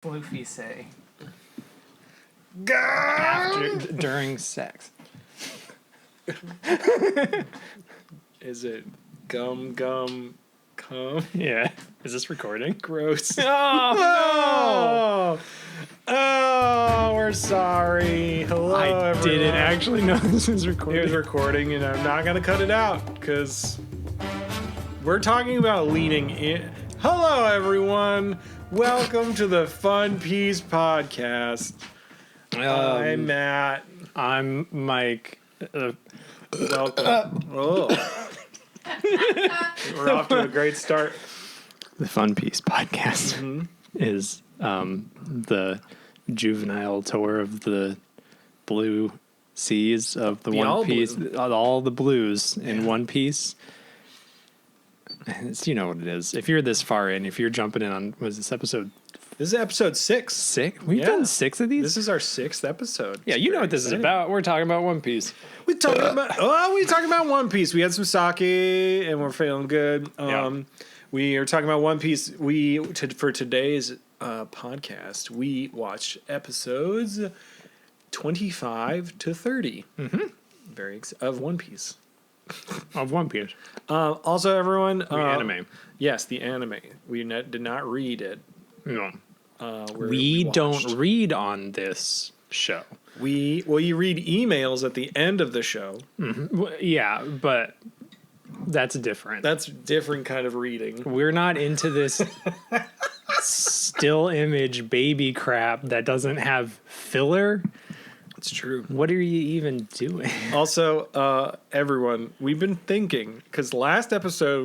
Floofy say? During sex. Is it gum cum? Yeah. Is this recording? Gross. Oh, no! Oh, we're sorry. Hello, I everyone. didn't actually know this was recording. It was recording, and I'm not gonna cut it out because we're talking about leaning in. Hello, everyone. Welcome to the Fun Piece Podcast. I'm Matt. I'm Mike. Welcome. Oh. We're off to a great start. The Fun Piece Podcast is the juvenile tour of the blue seas of the One Piece. All the blues in One Piece. It's, you know what it is. If you're this far in, if you're jumping in on, was this episode? This is episode 6. 6? We've done 6 of these? This is our 6th episode. Yeah, you know what this is about. We're talking about One Piece. We're talking about One Piece. We had some sake and we're feeling good. We are talking about One Piece. For today's podcast, we watched episodes 25 to 30. Of One Piece. Of One Piece. Also, everyone, The anime. Yes, the anime. We did not read it. No. We don't read on this show. You read emails at the end of the show. Well, yeah, but that's different. That's different kind of reading. We're not into this still image baby crap that doesn't have filler. It's true. What are you even doing? Also, everyone, we've been thinking, because last episode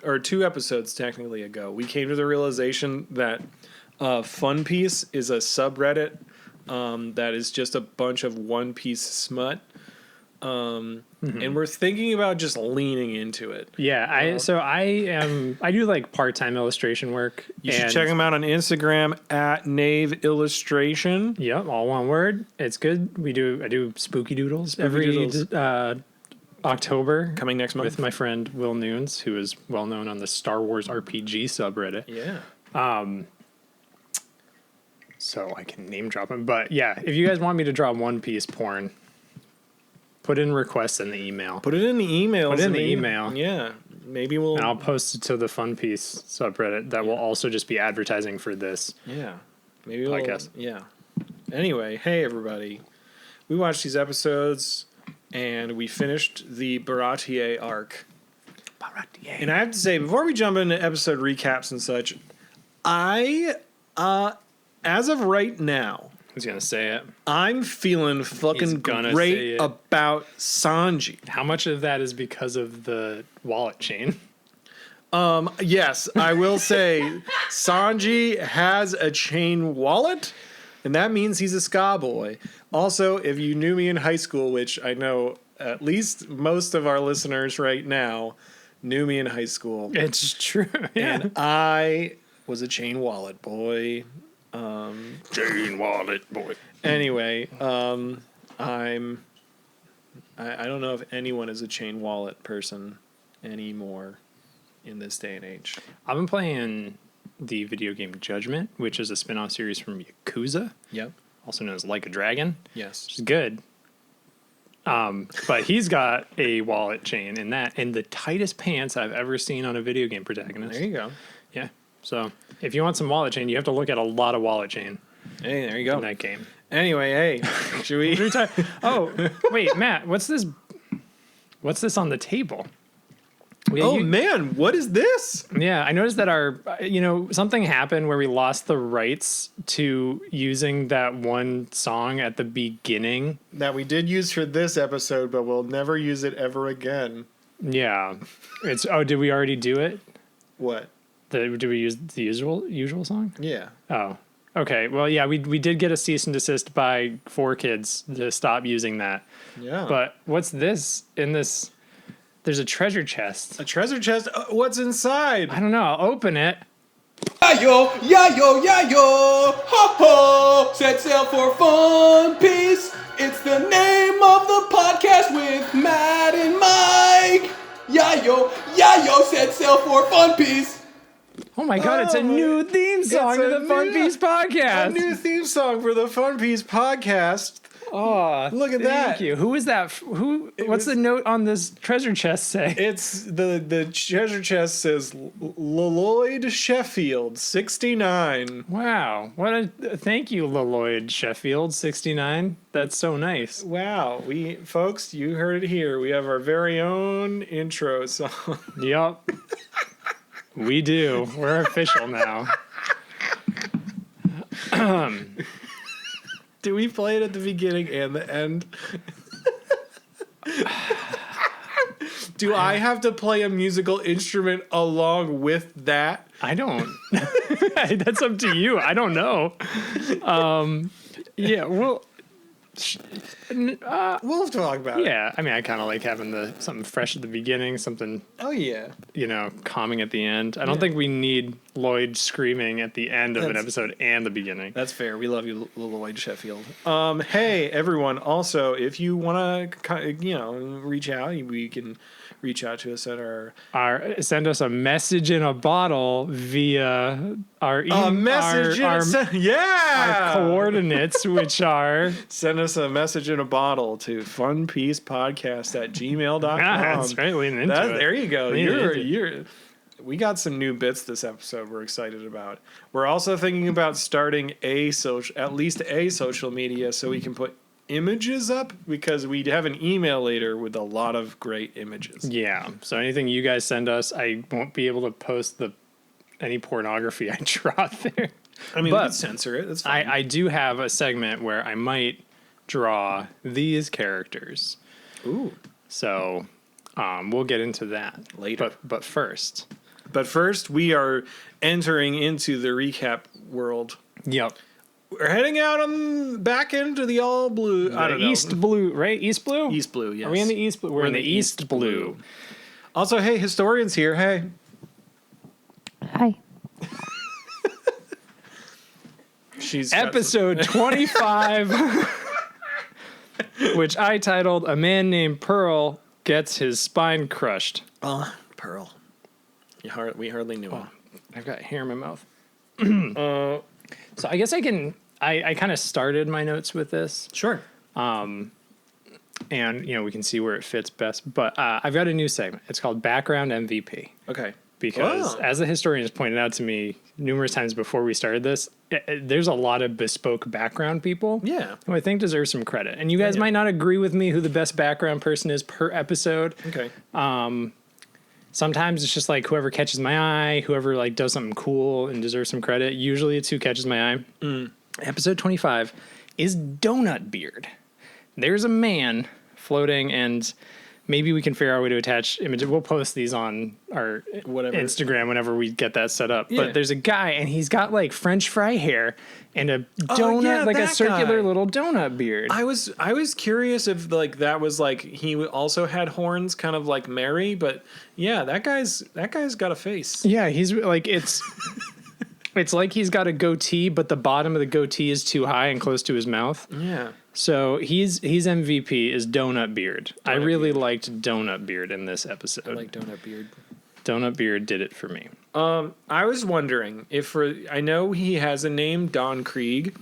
or 2 episodes technically ago, we came to the realization that Fun Piece is a subreddit that is just a bunch of One Piece smut. And we're thinking about just leaning into it. Yeah, I do like part-time illustration work. You should check them out on Instagram at Nave Illustration. Yep, all one word. It's good. I do spooky doodles every October. Coming next month. With my friend Will Nunes, who is well known on the Star Wars RPG subreddit. Yeah. So I can name drop him. But yeah, if you guys want me to draw One Piece porn, put in requests in the email. Put it in the email. Yeah. Maybe we'll... And I'll post it to the Fun Piece subreddit that will also just be advertising for this podcast. Yeah. Anyway, hey, everybody. We watched these episodes, and we finished the Baratie arc. And I have to say, before we jump into episode recaps and such, as of right now... He's going to say it. I'm feeling fucking great about Sanji. How much of that is because of the wallet chain? Yes, I will say Sanji has a chain wallet, and that means he's a ska boy. Also, if you knew me in high school, which I know at least most of our listeners right now knew me in high school. It's true. Yeah. And I was a chain wallet boy. Chain wallet boy. Anyway, I don't know if anyone is a chain wallet person anymore in this day and age. I've been playing the video game Judgment, which is a spin-off series from Yakuza. Yep. Also known as Like a Dragon. Yes. Which is good. But he's got a wallet chain in the tightest pants I've ever seen on a video game protagonist. There you go. Yeah. So if you want some wallet chain, you have to look at a lot of wallet chain. Hey, there you go. In that game. Anyway, hey, should we? Oh, wait, Matt, what's this on the table? Man, what is this? Yeah, I noticed that something happened where we lost the rights to using that one song at the beginning. That we did use for this episode, but we'll never use it ever again. Yeah. Did we already do it? What? Did we use the usual song? Yeah. Oh. Okay. Well, yeah, we did get a cease and desist by 4Kids to stop using that. Yeah. But what's this in this? There's a treasure chest. A treasure chest? What's inside? I don't know. I'll open it. Yayo, yayo, yayo, ho ho, set sail for Fun Piece. It's the name of the podcast with Matt and Mike. Yayo, yayo, set sail for Fun Piece. Oh my God, it's a new theme song to the Fun Piece podcast. A new theme song for the Fun Piece podcast. Oh, look at thank that. Thank you. Who is that? What's the note on this treasure chest say? It's the treasure chest says Lloyd Sheffield 69. Wow. Thank you, Lloyd Sheffield 69. That's so nice. Wow. Folks, you heard it here. We have our very own intro song. Yup. We do. We're official now. Do we play it at the beginning and the end? Do I have to play a musical instrument along with that? I don't. That's up to you. I don't know. Yeah, well... we'll talk about it. Yeah, I mean, I kind of like having something fresh at the beginning, something... Oh, yeah. Calming at the end. I don't think we need Lloyd screaming at the end of an episode and the beginning. That's fair. We love you, Lloyd Sheffield. Hey, everyone. Also, if you want to, reach out, we can reach out to us at our send us a message in a bottle via our our coordinates, which are send us a message in a bottle to funpiecePodcast@gmail.com. That's right, leaning into it. There you go. We got some new bits this episode we're excited about. We're also thinking about starting at least a social media so we can put images up, because we have an email later with a lot of great images. Yeah. So anything you guys send us, I won't be able to post any pornography I draw there. I mean, we can censor it. That's fine. I do have a segment where I might draw these characters. Ooh. So we'll get into that later. But first, we are entering into the recap world. Yep. We're heading out back into the all blue. I don't know. East blue, right? East blue? East blue, yes. Are we in the East blue? We're in the East blue. Also, hey, Historian's here. Hey. Hi. She's episode 25, which I titled "A Man Named Pearl Gets His Spine Crushed." Oh, Pearl. We hardly knew him. I've got hair in my mouth. So I guess I kind of started my notes with this. Sure. And, we can see where it fits best. But I've got a new segment. It's called Background MVP. Okay. Because as the historian has pointed out to me numerous times before we started this, there's a lot of bespoke background people who I think deserve some credit. And you guys might not agree with me who the best background person is per episode. Okay. Sometimes it's just like whoever catches my eye, whoever does something cool and deserves some credit. Usually it's who catches my eye. Episode 25 is Donut Beard. There's a man floating, and maybe we can figure out a way to attach images. We'll post these on our Instagram whenever we get that set up. Yeah. But there's a guy, and he's got French fry hair and a donut, a circular little donut beard. I was curious if that was he also had horns, kind of like Mary. But yeah, that guy's got a face. Yeah, he's it's. It's like he's got a goatee, but the bottom of the goatee is too high and close to his mouth. Yeah. So he's MVP is Donut Beard. I really liked Donut Beard in this episode. I like Donut Beard. Donut Beard did it for me. I was wondering I know he has a name, Don Krieg,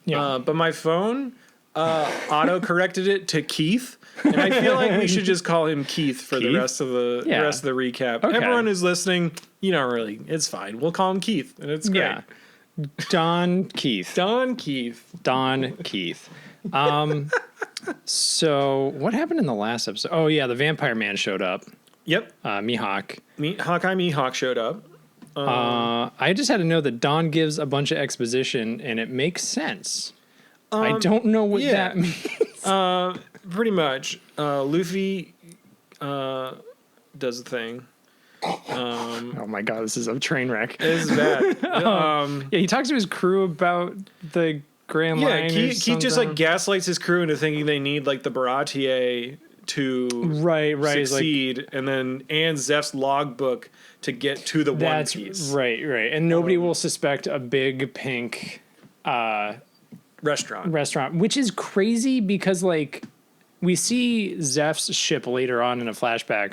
but my phone auto corrected it to Keith, and I feel like we should just call him Keith for the rest of the recap. Okay. Everyone who's listening, it's fine. We'll call him Keith, and it's great. Yeah. Don Keith. So what happened in the last episode? Oh yeah, the Vampire Man showed up. Yep. Mihawk. Hawkeye Mihawk showed up. I just had to know that Don gives a bunch of exposition, and it makes sense. I don't know what that means. Pretty much. Luffy does a thing. Oh my god, this is a train wreck. This is bad. He talks to his crew about the Grand Line. Yeah, Keith just gaslights his crew into thinking they need the Baratie to succeed, and Zeph's logbook to get to the One Piece. Right. And nobody will suspect a big pink restaurant, which is crazy because we see Zeph's ship later on in a flashback,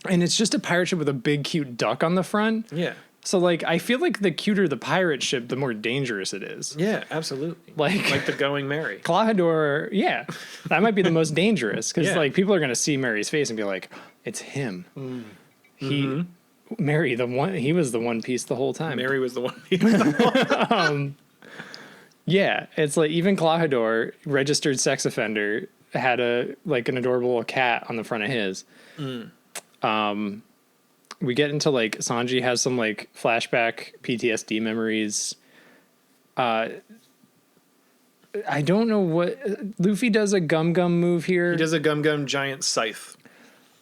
and it's just a pirate ship with a big cute duck on the front. Yeah. So, like, I feel like the cuter the pirate ship, the more dangerous it is. Yeah, absolutely. Like the Going Merry. Clahador, yeah, that might be the most dangerous because, Yeah. like, people are going to see Mary's face and be like, it's him. Mary, he was the One Piece the whole time. Merry was the one. Yeah, it's like even Clahador, registered sex offender, had an adorable cat on the front of his. We get into like Sanji has some like flashback PTSD memories. I don't know what Luffy does a gum move here. He does a Gum giant scythe.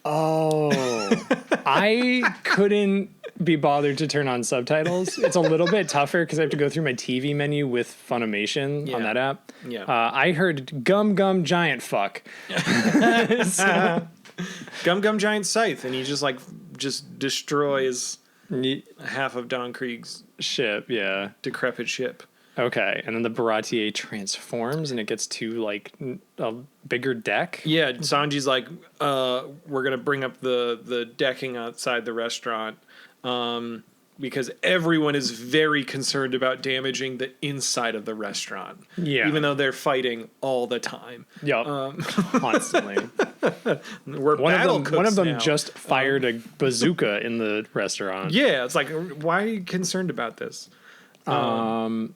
Oh, I couldn't be bothered to turn on subtitles. It's a little bit tougher because I have to go through my TV menu with Funimation on that app. Yeah. I heard gum giant fuck. Gum giant scythe, and he just destroys half of Don Krieg's Ship, yeah. decrepit ship. Okay, and then the Baratie transforms and it gets to like a bigger deck. Yeah, Sanji's like, we're gonna bring up the decking outside the restaurant, because everyone is very concerned about damaging the inside of the restaurant. Yeah. Even though they're fighting all the time. Yup. Constantly. We're One of them now. just fired a bazooka in the restaurant. Yeah, it's like, why are you concerned about this? No,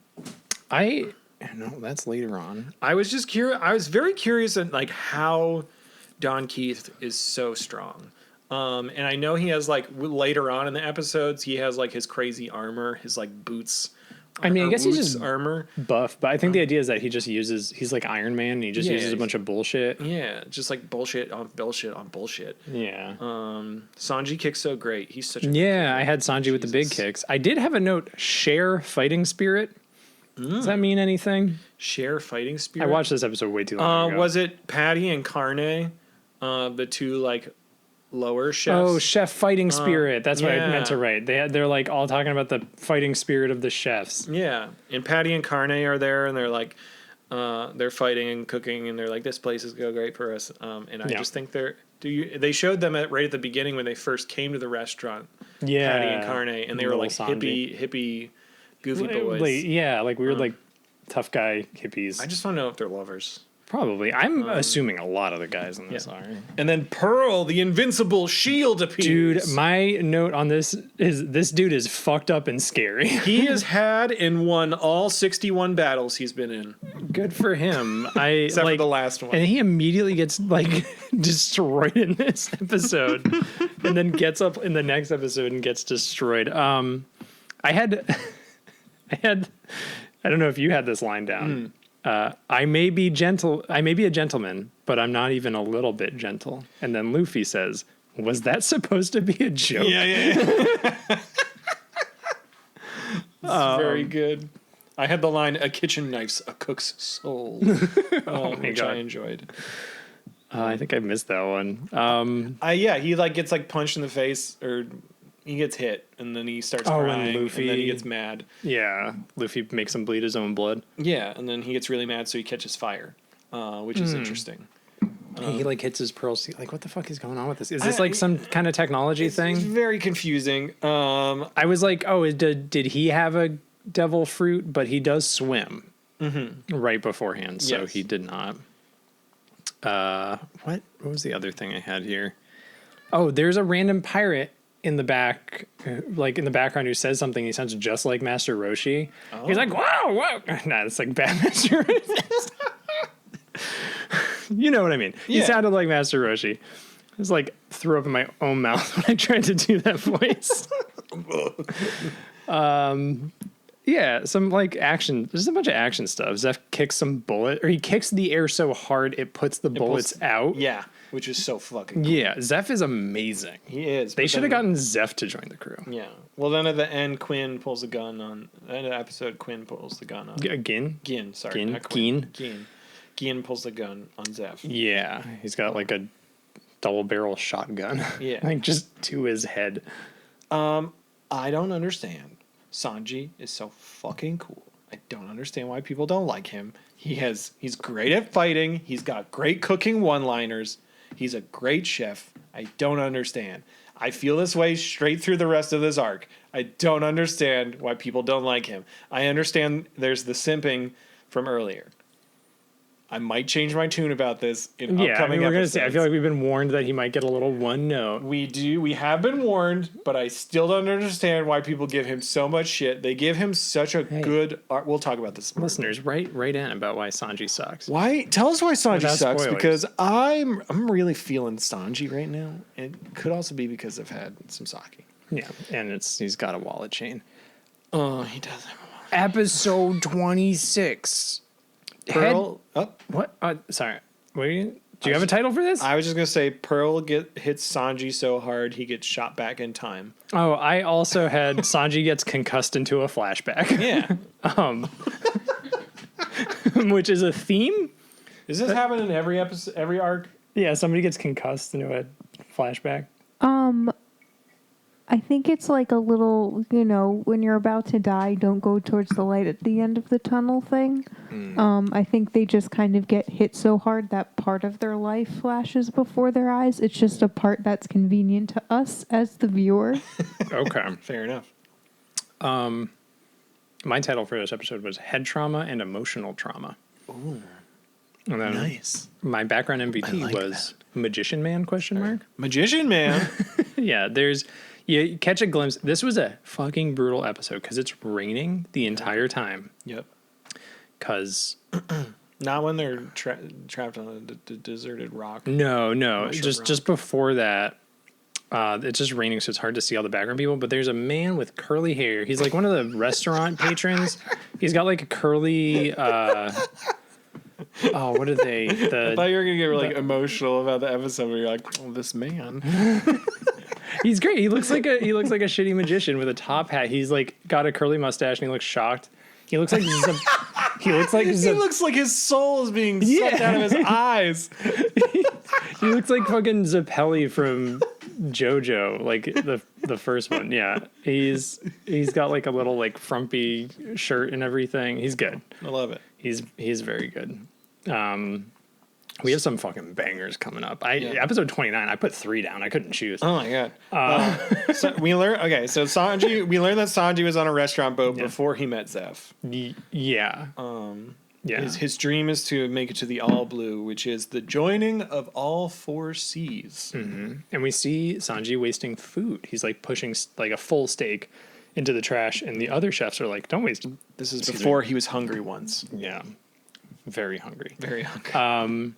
that's later on. I was just curious. I was very curious at like how Don Keith is so strong. And I know he has like later on in the episodes, he has like his crazy armor, his like boots. I mean, I guess he's Woot's just armor. buff, but I think the idea is that he just he's like Iron Man and he just uses a bunch of bullshit. Yeah, just like bullshit on bullshit on bullshit. Yeah. Sanji kicks so great. He's such a Yeah, I had Sanji with the big kicks. I did have a note, share fighting spirit. Does that mean anything? share fighting spirit. I watched this episode way too long ago. Was it Patty and Carne, the two like lower chefs? Oh, chef fighting spirit. That's what I yeah. meant to write. They're like all talking about the fighting spirit of the chefs. Yeah, and Patty and Carne are there, and they're like, they're fighting and cooking, and they're like, this place is go great for us. And I just think they showed them right at the beginning when they first came to the restaurant. Yeah, Patty and Carne, and they were like Sanji. hippie, goofy boys. Like weird, like tough guy hippies. I just want to know if they're lovers. Probably. I'm assuming a lot of the guys in this are. And then Pearl, the invincible shield appears. Dude, my note on this is this dude is fucked up and scary. He has had and won all 61 battles he's been in. Good for him. Except for the last one. And he immediately gets like destroyed in this episode and then gets up in the next episode and gets destroyed. I don't know if you had this line down. I may be a gentleman, but I'm not even a little bit gentle. And then Luffy says, was that supposed to be a joke? Yeah. Very good. I had the line, a kitchen knife's a cook's soul, which God. I enjoyed. I think I missed that one. He like gets like punched in the face, or he gets hit, and then he starts crying, Luffy, and then he gets mad. Yeah, Luffy makes him bleed his own blood. Yeah, and then he gets really mad, so he catches fire, which is interesting. He like hits his pearl. Like, what the fuck is going on with this? Is this like some kind of technology thing? It's very confusing. I was like, oh, did he have a devil fruit? But he does swim right beforehand, so Yes. he did not. What was the other thing I had here? Oh, there's a random pirate in the back, like in the background, who says something. He sounds just like Master Roshi. Oh. He's like, whoa. Nah, it's like bad Master Roshi. You know what I mean? Yeah. He sounded like Master Roshi. I was like, threw up in my own mouth when I tried to do that voice. Yeah, some like action. There's a bunch of action stuff. Zeph kicks some bullet, or he kicks the air so hard it puts the bullets out. Yeah, which is so fucking cool. Yeah, Zeph is amazing. He is. They should have gotten Zeph to join the crew. Yeah. Well, then at the end, Quinn pulls a gun on. At the episode, Quinn pulls the gun on. Again? Gin, sorry. Gin? not Quinn. Gin. Gin pulls the gun on Zeph. Yeah, he's got like a double barrel shotgun. Yeah. Like just to his head. I don't understand. Sanji is so fucking cool. I don't understand why people don't like him. He's great at fighting. He's got great cooking one-liners. He's a great chef. I don't understand. I feel this way straight through the rest of this arc. I don't understand why people don't like him. I understand there's the simping from earlier. I might change my tune about this in upcoming we're gonna episodes. say. I feel like we've been warned that he might get a little one note. We have been warned, but I still don't understand why people give him so much shit. They give him such a good art. We'll talk about this more. Listeners, write in about why Sanji sucks. Why? Tell us why Sanji Without sucks, spoilers. because I'm really feeling Sanji right now. It could also be because I've had some sake. Yeah, and he's got a wallet chain. Oh, he does have a wallet. Episode 26. Pearl. What? Sorry. Do you have a title for this? I was just gonna say Pearl hits Sanji so hard he gets shot back in time. Oh, I also had Sanji gets concussed into a flashback. Yeah. Which is a theme. Does this happen in every episode, every arc? Yeah, somebody gets concussed into a flashback. I think it's like a little, when you're about to die, don't go towards the light at the end of the tunnel thing. I think they just kind of get hit so hard that part of their life flashes before their eyes. It's just a part that's convenient to us as the viewer. Okay. Fair enough. My title for this episode was Head Trauma and Emotional Trauma. Ooh. And then Nice. my background MVP was Magician Man, question mark? Magician Man. Yeah, you catch a glimpse. This was a fucking brutal episode because it's raining the entire time. Yep. Because Not when they're trapped on a deserted rock. no, just before that, it's just raining, so it's hard to see all the background people. But there's a man with curly hair. He's like one of the restaurant patrons. He's got like a curly. What are they? I thought you were gonna get like emotional about the episode where you're like, oh, this man. He's great. He looks like a shitty magician with a top hat. He's like got a curly mustache and he looks shocked. He looks like he looks like his soul is being sucked out of his eyes. He looks like fucking Zappelli from JoJo, like the first one. Yeah, he's got like a little like frumpy shirt and everything. He's good. I love it. He's very good. We have some fucking bangers coming up. Episode 29, I put 3 down. I couldn't choose. Oh my god. So we learned that Sanji was on a restaurant boat before he met Zeph. Yeah. Yeah. His dream is to make it to the All Blue, which is the joining of all 4 seas. Mm-hmm. And we see Sanji wasting food. He's like pushing like a full steak into the trash, and the other chefs are like, "Don't waste." This is before he was hungry once. Yeah. Very hungry. Very hungry.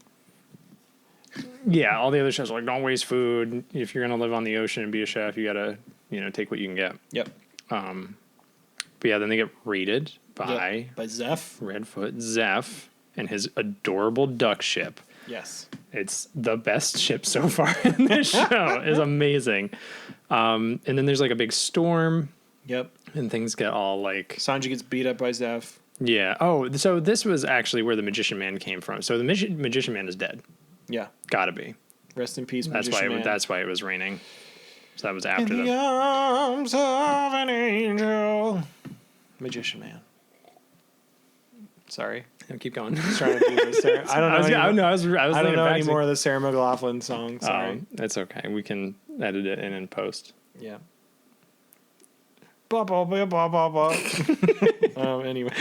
Yeah, all the other chefs are like, don't waste food. If you're going to live on the ocean and be a chef, you got to, take what you can get. Yep. But yeah, then they get raided by Zeph. Redfoot Zeph and his adorable duck ship. Yes. It's the best ship so far in this show. It's amazing. And then there's like a big storm. Yep. And things get all like... Sanji gets beat up by Zeph. Yeah. Oh, so this was actually where the Magician Man came from. So the Magician Man is dead. Yeah. Gotta be. Rest in peace, That's Magician Man. That's why it was raining. So that was after in the arms of an angel. Magician Man. Sorry. Keep going. Just trying to do this. I don't know. I don't know any more of the Sarah McLachlan song. Sorry. It's okay. We can edit it in post. Yeah. Anyway.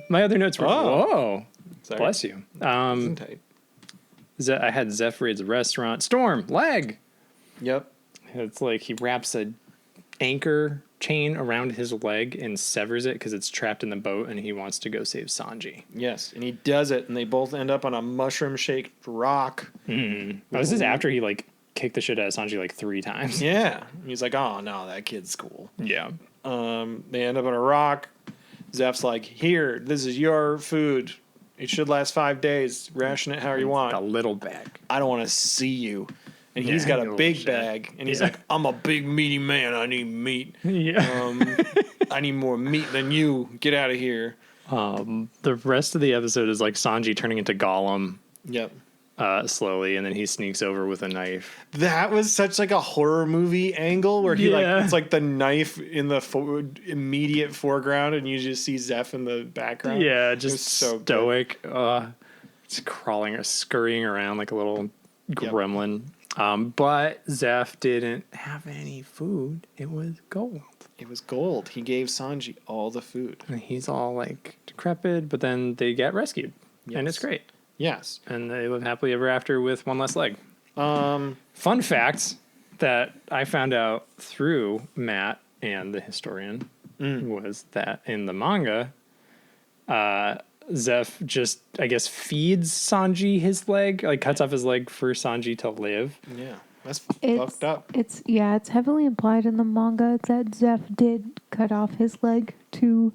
My other notes were, whoa. Sorry. Bless you. Tight. I had Zeph raids a restaurant. Storm, leg. Yep. It's like he wraps a anchor chain around his leg and severs it because it's trapped in the boat, and he wants to go save Sanji. Yes, and he does it, and they both end up on a mushroom-shaped rock. This is after he like kicked the shit out of Sanji like 3 times. Yeah. He's like, oh no, that kid's cool. Yeah. They end up on a rock. Zeph's like, here, this is your food. It should last 5 days. Ration it how you want. A little bag. I don't want to see you. And he's got a big bag. And he's like, I'm a big meaty man. I need meat. Yeah. I need more meat than you. Get out of here. The rest of the episode is like Sanji turning into Gollum. Yep. Slowly, and then he sneaks over with a knife. That was such like a horror movie angle where he it's like the knife in the immediate foreground, and you just see Zeph in the background. Yeah, just so stoic. It's scurrying around like a little gremlin. But Zeph didn't have any food. It was gold. It was gold. He gave Sanji all the food. And he's all like decrepit, but then they get rescued. And it's great. Yes. And they live happily ever after with one less leg. Um, Fun fact that I found out through Matt and the historian was that in the manga, Zeph just, I guess, feeds Sanji his leg, like cuts off his leg for Sanji to live. yeah. That's fucked up. It's heavily implied in the manga that Zeph did cut off his leg to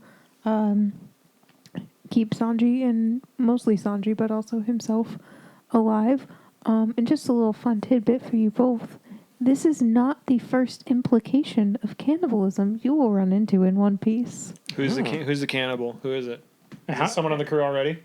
keep Sanji, and mostly Sanji, but also himself, alive. And just a little fun tidbit for you both. This is not the first implication of cannibalism you will run into in One Piece. Who's the cannibal? Who is it? Is it someone on the crew already?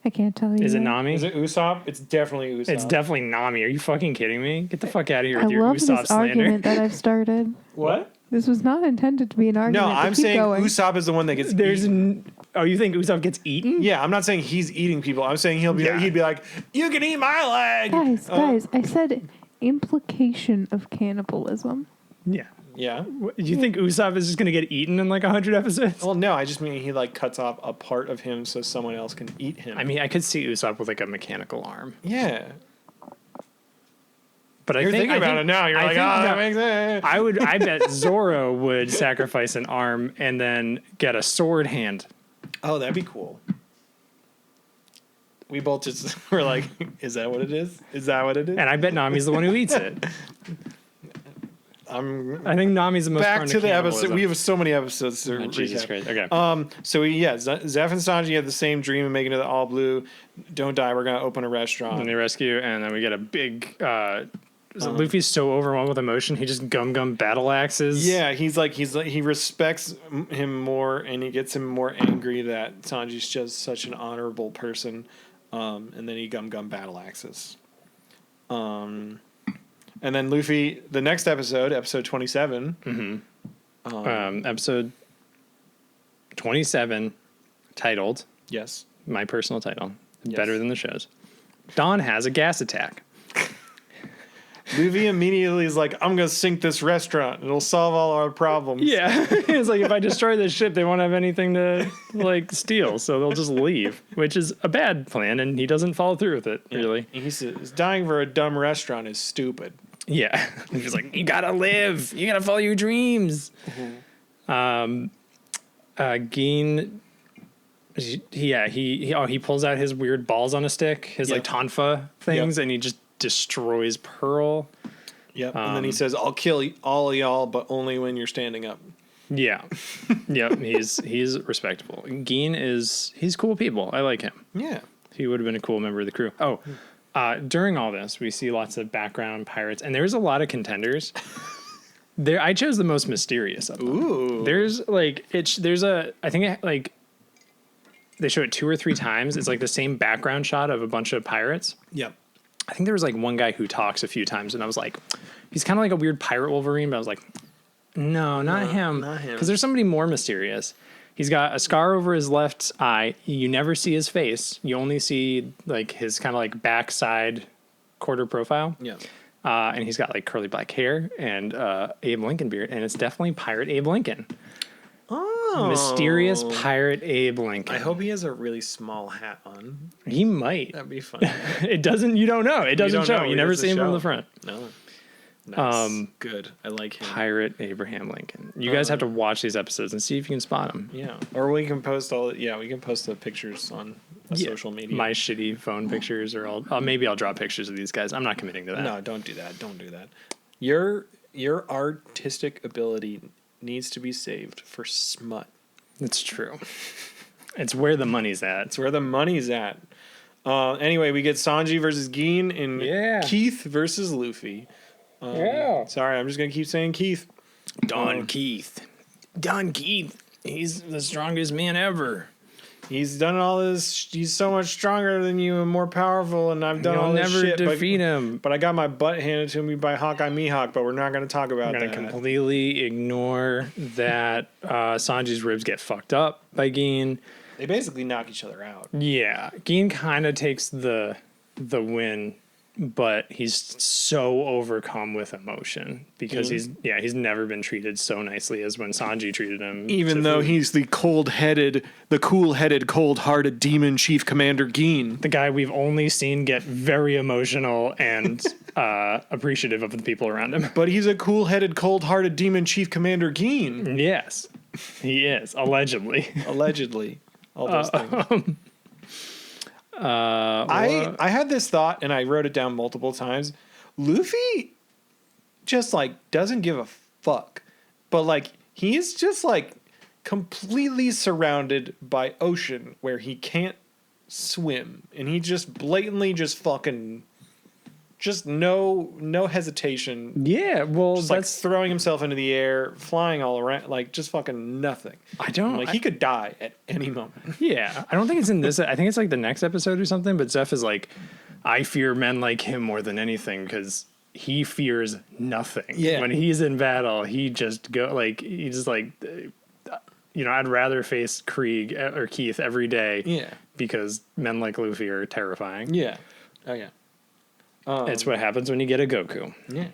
I can't tell you. Is it that. Nami? Is it Usopp? It's definitely Usopp. It's definitely Nami. Are you fucking kidding me? Get the fuck out of here I with your love Usopp this slander. argument that I've started. What? This was not intended to be an argument. No, but I'm keep saying going. Usopp is the one that gets eaten. Oh, you think Usopp gets eaten? Yeah, I'm not saying he's eating people. I'm saying he'd be like, you can eat my leg. Guys, I said implication of cannibalism. Yeah. Yeah. You think Usopp is just going to get eaten in like 100 episodes? Well, no, I just mean he like cuts off a part of him so someone else can eat him. I mean, I could see Usopp with like a mechanical arm. yeah. But You're thinking about it now. You're like, that makes sense. I bet Zoro would sacrifice an arm and then get a sword hand. Oh, that'd be cool. We both just were like, is that what it is? Is that what it is? And I bet Nami's the one who eats it. I think Nami's the most back prone to the episode. cannibalism. We have so many episodes to Jesus recap. Christ. Okay. Zeph and Sanji have the same dream of making it to All Blue. Don't die. We're gonna open a restaurant. And they rescue, and then we get a big. Luffy's so overwhelmed with emotion, he just gum battle axes. Yeah, he respects him more, and he gets him more angry that Sanji's just such an honorable person. And then he gum battle axes. And then Luffy, the next episode 27. Episode 27, titled. Yes. My personal title. Yes. Better than the show's. Dawn has a gas attack. Luffy immediately is like, I'm going to sink this restaurant. It'll solve all our problems. Yeah. It's like, if I destroy this ship, they won't have anything to, like, steal. So they'll just leave, which is a bad plan. And he doesn't follow through with it, really. He says, dying for a dumb restaurant is stupid. Yeah. He's like, you got to live. You got to follow your dreams. Gin... he pulls out his weird balls on a stick, his like tonfa things, and he just destroys Pearl. Yep. And then he says, I'll kill all of y'all, but only when you're standing up. Yeah. Yep. He's respectable. Gin he's cool people. I like him. Yeah. He would have been a cool member of the crew. Oh, during all this, we see lots of background pirates, and there's a lot of contenders. I chose the most mysterious of them. Ooh. I think they show it 2 or 3 times. It's like the same background shot of a bunch of pirates. Yep. I think there was like one guy who talks a few times, and I was like, he's kind of like a weird pirate Wolverine, but I was like, no, not him. Not him. Because there's somebody more mysterious. He's got a scar over his left eye. You never see his face. You only see like his kind of like backside quarter profile. Yeah. And he's got like curly black hair and Abe Lincoln beard, and it's definitely Pirate Abe Lincoln. Oh. Mysterious Pirate Abe Lincoln. I hope he has a really small hat on. He might. That'd be fun. It doesn't. You don't know. It doesn't show. You never see him from the front. No. Nice. Good. I like him. Pirate Abraham Lincoln. You guys have to watch these episodes and see if you can spot him. Yeah. Or we can post we can post the pictures on social media. My shitty phone pictures, or maybe I'll draw pictures of these guys. I'm not committing to that. No, don't do that. Don't do that. Your artistic ability needs to be saved for smut. It's true. It's where the money's at. It's where the money's at. Anyway, we get Sanji versus Gin and Keith versus Luffy. Sorry, I'm just going to keep saying Keith. Don Keith. He's the strongest man ever. He's done all this. He's so much stronger than you and more powerful, and I've done all this never shit. defeat him. But I got my butt handed to me by Hawkeye Mihawk, but we're not going to talk about I'm that. going to completely ignore that Sanji's ribs get fucked up by Gin. They basically knock each other out. Yeah. Gin kind of takes the win but he's so overcome with emotion because he's never been treated so nicely as when Sanji treated him. Even though he's the cool-headed, cold-hearted demon chief commander Geen. The guy we've only seen get very emotional and appreciative of the people around him. But he's a cool-headed, cold-hearted demon chief commander Geen. Yes, he is, allegedly. Allegedly. All those things. I had this thought, and I wrote it down multiple times. Luffy just, like, doesn't give a fuck. But, like, he's just, like, completely surrounded by ocean where he can't swim. And he just blatantly just fucking... Just no hesitation. Yeah, well, Just, like, throwing himself into the air, flying all around, like, just fucking nothing. He could die at any moment. Yeah, I don't think it's in this. I think it's like the next episode or something. But Zeph is like, I fear men like him more than anything because he fears nothing. Yeah. When he's in battle, he just he's like, I'd rather face Krieg or Keith every day. Yeah. Because men like Luffy are terrifying. Yeah. Oh, yeah. It's what happens when you get a Goku. Yeah.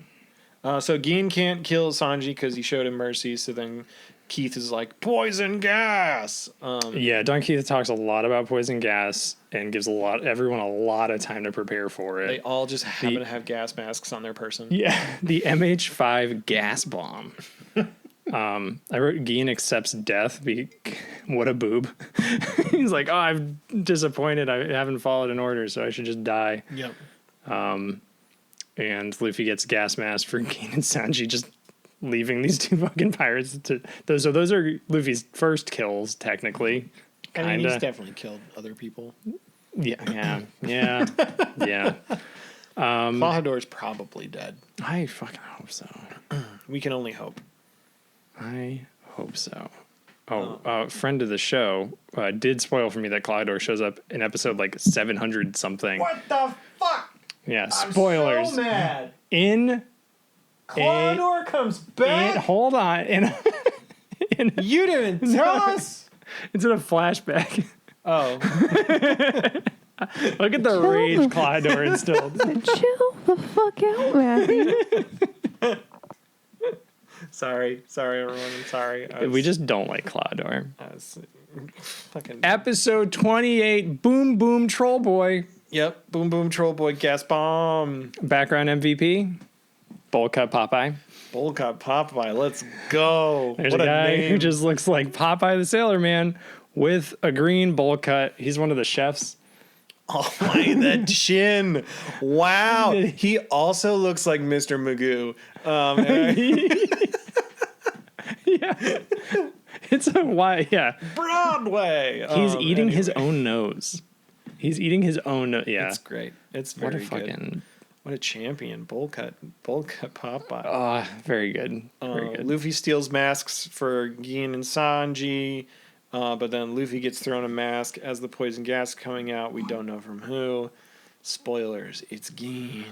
So Geen can't kill Sanji because he showed him mercy. So then Keith is like, poison gas. Don Keith talks a lot about poison gas and gives everyone a lot of time to prepare for it. They all just happen to have gas masks on their person. Yeah, the MH5 gas bomb. I wrote Geen accepts death. What a boob. He's like, I'm disappointed. I haven't followed an order, so I should just die. Yep. And Luffy gets gas mask for Geen and Sanji just leaving these two fucking pirates. So those are Luffy's first kills, technically. I mean, he's definitely killed other people. Yeah. Clawhador's probably dead. I fucking hope so. We can only hope. I hope so. Friend of the show did spoil for me that Clawhador shows up in episode like 700 something. What the fuck? Yeah, spoilers. I'm so mad. Clawhador comes back? Hold on. You didn't tell us? It's in a flashback. Oh. Look at the rage Clawhador instilled. Chill the fuck out, Matthew. Sorry, everyone. I'm sorry. We just don't like Clawhador. Fucking... Episode 28, Boom Boom Troll Boy. Yep, Boom Boom Troll Boy gas bomb. Background MVP, Bowl Cut Popeye. Bowl Cut Popeye, let's go. There's what a guy name. who just looks like Popeye the Sailor Man with a green bowl cut. He's one of the chefs. Oh my, that chin. Wow. He also looks like Mr. Magoo. Yeah. It's a why, yeah. Broadway. He's eating his own nose. Yeah. It's great. It's very good. What a champion. Bowl cut Popeye. Oh, very good. Very good. Luffy steals masks for Geen and Sanji, but then Luffy gets thrown a mask as the poison gas coming out. We don't know from who. Spoilers, it's Geen.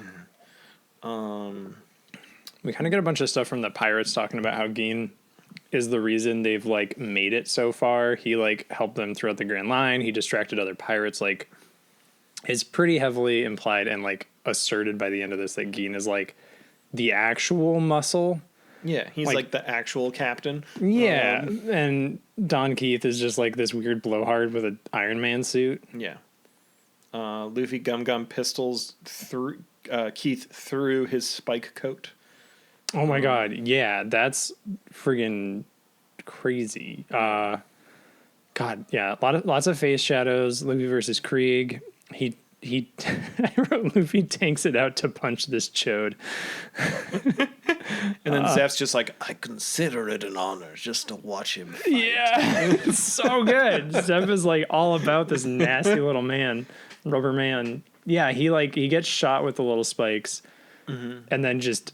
We kind of get a bunch of stuff from the pirates talking about how Geen is the reason they've like made it so far. He like helped them throughout the Grand Line. He distracted other pirates. Like, it's pretty heavily implied and like asserted by the end of this that Geen is like the actual muscle. Yeah, he's like the actual captain. Yeah, and Don Keith is just like this weird blowhard with an Iron Man suit. Yeah. Luffy gum pistols through Keith through his spike coat. Oh my god, yeah, that's friggin' crazy. God, yeah, lots of face shadows. Luffy versus Krieg. He I wrote Luffy tanks it out to punch this chode. And then Zeph's just like, I consider it an honor just to watch him fight. Yeah, it's so good. Zeph is like all about this nasty little rubber man. Yeah, he gets shot with the little spikes, and then just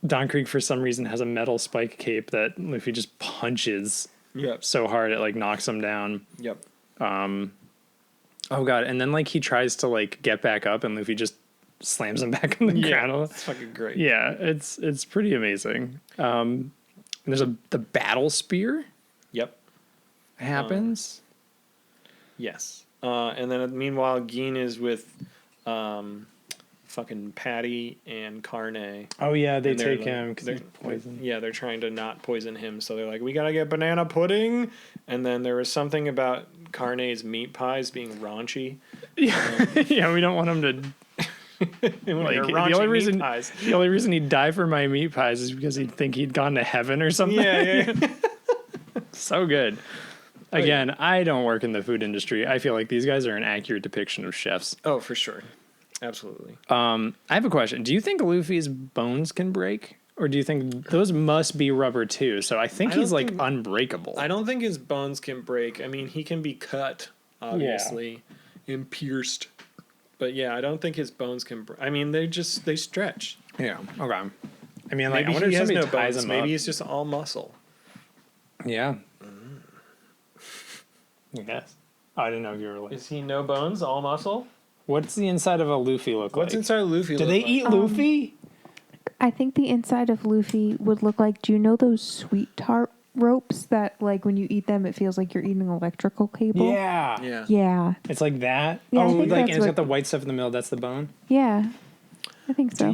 Don Krieg for some reason has a metal spike cape that Luffy just punches. Yep. So hard it like knocks him down. Yep. Oh god, and then like he tries to like get back up, and Luffy just slams him back on the ground. It's fucking great. Yeah, it's pretty amazing. And there's the battle spear. Yep. Happens. Yes. And then meanwhile, Geen is with fucking Patty and Carne. Oh yeah, they And they're take like- him because they're- he's poisoned. Yeah, they're trying to not poison him, so they're like, we gotta get banana pudding. And then there was something about Carne's meat pies being raunchy. Yeah, we don't want him to. Like, The only reason he'd die for my meat pies is because he'd think he'd gone to heaven or something. Yeah. So good. Again, I don't work in the food industry. I feel like these guys are an accurate depiction of chefs. Oh, for sure. Absolutely. I have a question. Do you think Luffy's bones can break? Or do you think those must be rubber too? So I think I don't he's like think- unbreakable. I don't think his bones can break. I mean, he can be cut, obviously, and pierced. But yeah, I don't think his bones can break. I mean, they stretch. Yeah. Okay. I mean, like, Maybe I wonder he if has somebody no ties bones. him Maybe up. he's just all muscle. Yeah. Yes. I didn't know if you were like. Is he no bones, all muscle? What's the inside of a Luffy look What's like? inside Luffy? Do look they like? eat Luffy? I think the inside of Luffy would look like, do you know those sweet tart ropes that, like, when you eat them, it feels like you're eating an electrical cable? Yeah. Yeah. Yeah. It's like that. Yeah, I oh, think like that's and it's got what- the white stuff in the middle. That's the bone. Yeah. I think so.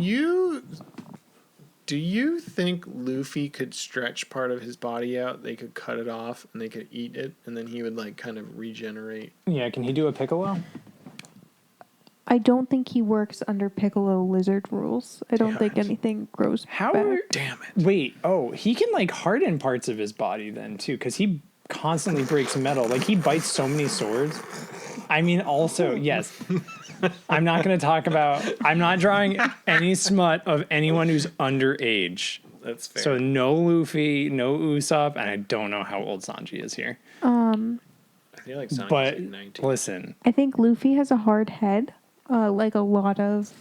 Do you think Luffy could stretch part of his body out? They could cut it off and they could eat it, and then he would like kind of regenerate. Yeah. Can he do a piccolo? I don't think he works under Piccolo lizard rules. I don't Damn think it. anything grows How? back. Damn it! Wait. Oh, he can like harden parts of his body then too, because he constantly breaks metal. Like he bites so many swords. I mean, also yes. I'm not going to talk about. I'm not drawing any smut of anyone who's underage. That's fair. So no Luffy, no Usopp, and I don't know how old Sanji is here. I feel like Sanji's But like 19. listen, I think Luffy has a hard head, like a lot of.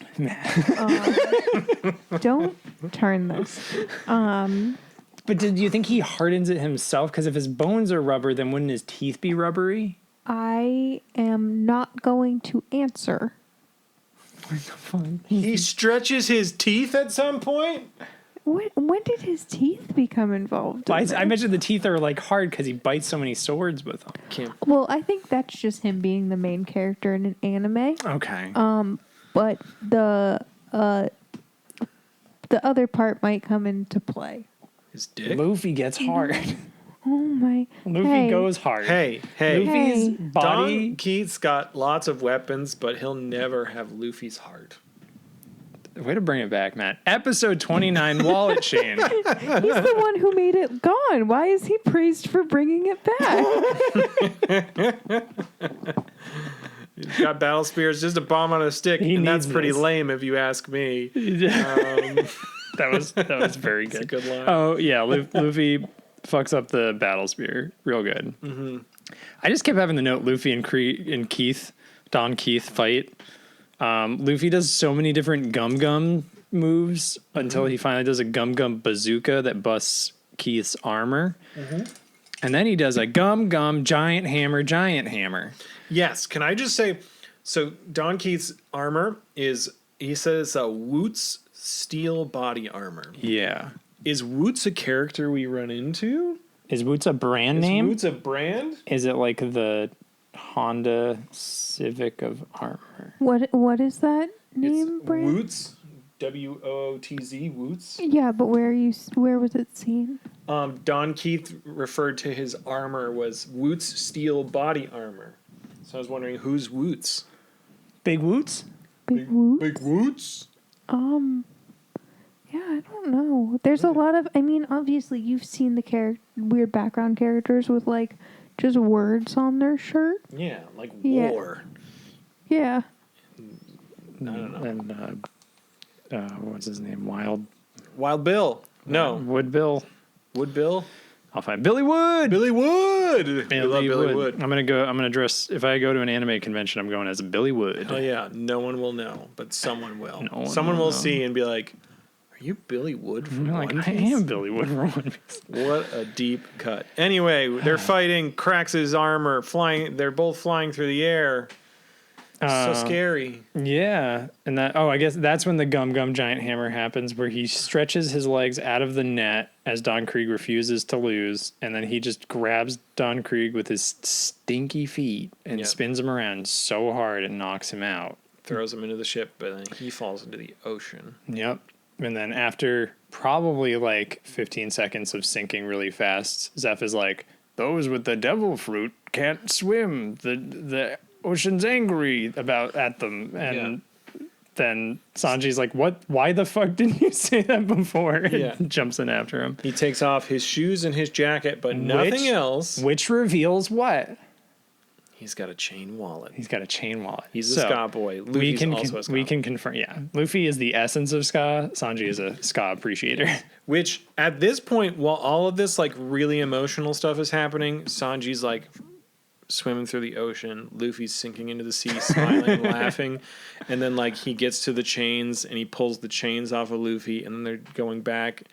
Don't turn this. but did you think he hardens it himself? Because if his bones are rubber, then wouldn't his teeth be rubbery? I am not going to answer. He stretches his teeth at some point. When did his teeth become involved? in I this? mentioned the teeth are like hard because he bites so many swords with them. Can't. Well, I think that's just him being the main character in an anime. Okay. But the other part might come into play. His dick. Luffy gets hard. Oh my! Luffy Hey. goes hard. Hey. Luffy's Hey. body. Don Keith's got lots of weapons, but he'll never have Luffy's heart. Way to bring it back, Matt. Episode 29, Wallet Chain. He's the one who made it gone. Why is he praised for bringing it back? He's got battle spears, just a bomb on a stick, He and that's needs pretty this. lame if you ask me. That was very It's a good. good line. Oh yeah, Luffy fucks up the battle spear real good. Mm-hmm. I just kept having the note Luffy and Keith, Don Keith fight. Luffy does so many different gum moves until he finally does a gum bazooka that busts Keith's armor, and then he does a gum giant hammer. Yes, can I just say, so Don Keith's armor is, he says it's a Woots steel body armor. Yeah, Is Woots a character we run into? is Boots a brand Is name? Woots a brand? Is it like the Honda Civic of armor? What is that name, It's Brand? Woots, Wootz, Woots. Yeah, but where was it seen? Don Keith referred to his armor was Woots steel body armor. So I was wondering, who's Woots? Big Woots? Big Woo? Big Woots? Yeah, I don't know. There's a lot of. I mean, obviously, you've seen the weird background characters with like just words on their shirt. Yeah, like Yeah. war. Yeah. I don't know. And what's his name? Wild Wild Bill. No. Woodbill. Wood Bill? I'll find Billy Wood. Billy Wood! We love Billy Wood. I'm gonna dress. If I go to an anime convention, I'm going as a Billy Wood. Oh yeah, no one will know, but someone will. No one Someone will will know. see and be like, "Are you Billy Wood from I'm like, One I Piece?" am Billy Wood from One Piece. What a deep cut. Anyway, they're fighting. Cracks his armor. Flying. They're both flying through the air. So scary. Yeah, and I guess that's when the gum giant hammer happens, where he stretches his legs out of the net as Don Krieg refuses to lose, and then he just grabs Don Krieg with his stinky feet and Yep. spins him around so hard and knocks him out. throws him into the ship, but then he falls into the ocean. Yep. And then after probably like 15 seconds of sinking really fast, Zeph is like, those with the devil fruit can't swim. The ocean's angry at them. And then Sanji's like, what? Why the fuck didn't you say that before? And jumps in after him. He takes off his shoes and his jacket, but nothing else. Which reveals what? He's got a chain wallet. He's got a chain wallet. He's a ska boy. Luffy's also a ska. We can confirm, yeah. Luffy is the essence of ska. Sanji is a ska appreciator. Which, at this point, while all of this, like, really emotional stuff is happening, Sanji's, like, swimming through the ocean. Luffy's sinking into the sea, smiling, laughing. And then, like, he gets to the chains, and he pulls the chains off of Luffy, and then they're going back.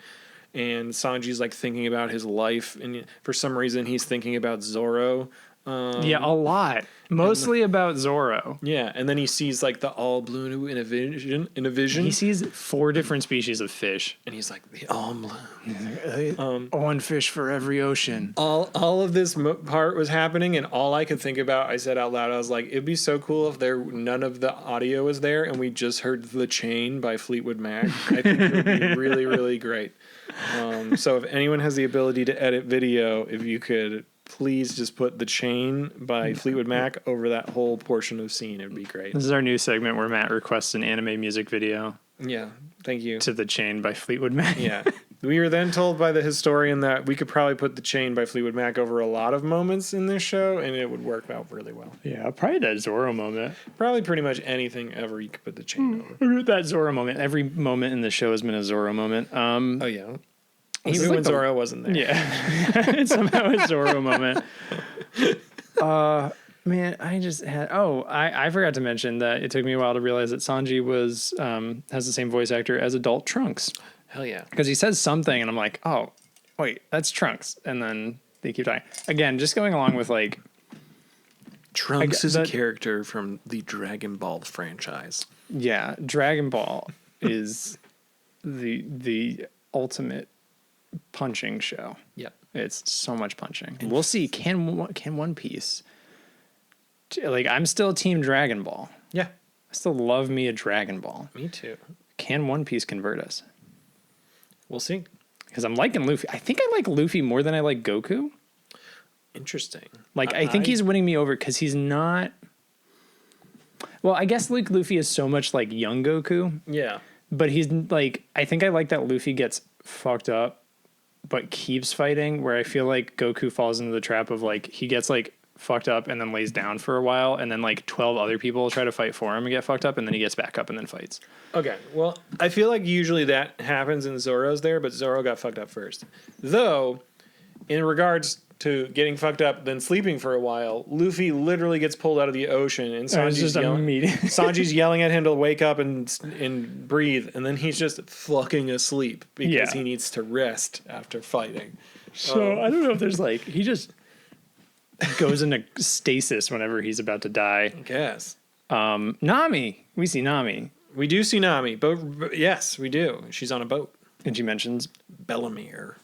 And Sanji's, like, thinking about his life. And for some reason, he's thinking about Zoro. Yeah, a lot. Mostly about Zoro. Yeah, and then he sees like the all blue in a vision. He sees 4 different species of fish. And he's like, the all blue. One fish for every ocean. All of this part was happening, and all I could think about, I said out loud, I was like, it'd be so cool if none of the audio was there, and we just heard The Chain by Fleetwood Mac. I think it would be really, really great. So if anyone has the ability to edit video, if you could... please just put The Chain by Fleetwood Mac over that whole portion of scene. It'd be great. This is our new segment where Matt requests an anime music video. Yeah, thank you. To The Chain by Fleetwood Mac. Yeah. We were then told by the historian that we could probably put The Chain by Fleetwood Mac over a lot of moments in this show, and it would work out really well. Yeah, probably that Zoro moment. Probably pretty much anything ever you could put The Chain over. That Zoro moment. Every moment in the show has been a Zoro moment. Oh, yeah. Even when Zoro wasn't there. Yeah. It's somehow a Zoro moment. Man, I just had... I forgot to mention that it took me a while to realize that Sanji has the same voice actor as adult Trunks. Hell yeah. Because he says something, and I'm like, oh, wait, that's Trunks. And then they keep talking. Again, just going along with, like... Trunks is a character from the Dragon Ball franchise. Yeah, Dragon Ball is the ultimate... punching show. Yep. It's so much punching. And we'll see. Can One Piece... Like, I'm still Team Dragon Ball. Yeah. I still love me a Dragon Ball. Me too. Can One Piece convert us? We'll see. Because I'm liking Luffy. I think I like Luffy more than I like Goku. Interesting. Like, I think he's winning me over because he's not... Well, I guess like Luffy is so much like young Goku. Yeah. But he's like... I think I like that Luffy gets fucked up but keeps fighting, where I feel like Goku falls into the trap of like he gets like fucked up and then lays down for a while, and then like 12 other people try to fight for him and get fucked up, and then he gets back up and then fights. Okay, well, I feel like usually that happens in Zoro's there, but Zoro got fucked up first. Though, in regards to getting fucked up, then sleeping for a while, Luffy literally gets pulled out of the ocean, and Sanji's yelling at him to wake up and breathe, and then he's just fucking asleep because he needs to rest after fighting. So I don't know if there's like he just goes into stasis whenever he's about to die. I guess. Nami, we see Nami. We do see Nami, but yes, we do. She's on a boat, and she mentions Bellamere.